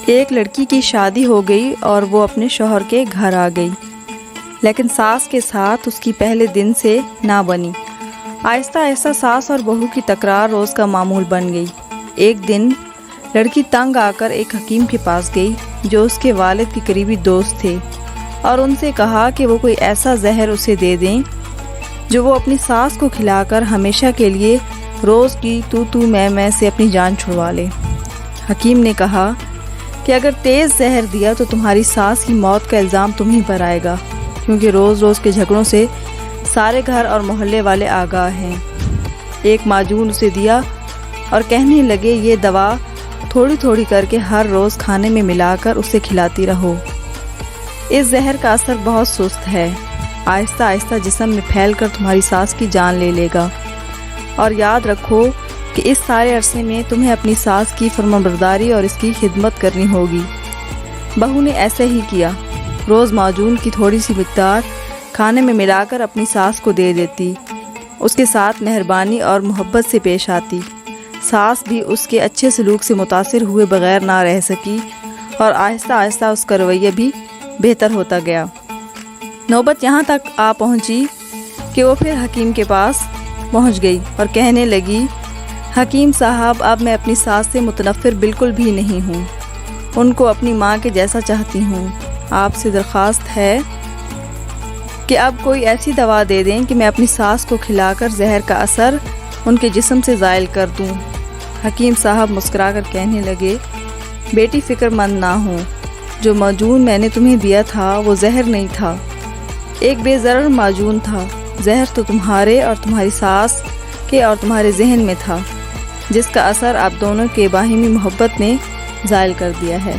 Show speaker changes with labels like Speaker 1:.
Speaker 1: ایک لڑکی کی شادی ہو گئی اور وہ اپنے شوہر کے گھر آ گئی، لیکن ساس کے ساتھ اس کی پہلے دن سے نہ بنی۔ آہستہ آہستہ ساس اور بہو کی تکرار روز کا معمول بن گئی۔ ایک دن لڑکی تنگ آ کر ایک حکیم کے پاس گئی جو اس کے والد کے قریبی دوست تھے، اور ان سے کہا کہ وہ کوئی ایسا زہر اسے دے دیں جو وہ اپنی ساس کو کھلا کر ہمیشہ کے لیے روز کی تو میں سے اپنی جان چھڑوا لے۔ حکیم نے کہا کہ اگر تیز زہر دیا تو تمہاری ساس کی موت کا الزام تمہیں پر آئے گا، کیونکہ روز روز کے جھگڑوں سے سارے گھر اور محلے والے آگاہ ہیں۔ ایک معجون اسے دیا اور کہنے لگے یہ دوا تھوڑی تھوڑی کر کے ہر روز کھانے میں ملا کر اسے کھلاتی رہو۔ اس زہر کا اثر بہت سست ہے، آہستہ آہستہ جسم میں پھیل کر تمہاری ساس کی جان لے لے گا، اور یاد رکھو کہ اس سارے عرصے میں تمہیں اپنی ساس کی فرمانبرداری اور اس کی خدمت کرنی ہوگی۔ بہو نے ایسے ہی کیا، روز معجون کی تھوڑی سی مقدار کھانے میں ملا کر اپنی ساس کو دے دیتی، اس کے ساتھ مہربانی اور محبت سے پیش آتی۔ ساس بھی اس کے اچھے سلوک سے متاثر ہوئے بغیر نہ رہ سکی، اور آہستہ آہستہ اس کا رویہ بھی بہتر ہوتا گیا۔ نوبت یہاں تک آ پہنچی کہ وہ پھر حکیم کے پاس پہنچ گئی اور کہنے لگی، حکیم صاحب اب میں اپنی ساس سے متنفر بالکل بھی نہیں ہوں، ان کو اپنی ماں کے جیسا چاہتی ہوں۔ آپ سے درخواست ہے کہ اب کوئی ایسی دوا دے دیں کہ میں اپنی ساس کو کھلا کر زہر کا اثر ان کے جسم سے زائل کر دوں۔ حکیم صاحب مسکرا کر کہنے لگے، بیٹی فکر مند نہ ہو، جو معجون میں نے تمہیں دیا تھا وہ زہر نہیں تھا، ایک بے ضرر معجون تھا۔ زہر تو تمہارے اور تمہاری ساس کے اور تمہارے ذہن میں تھا، جس کا اثر آپ دونوں کے باہمی محبت نے زائل کر دیا ہے۔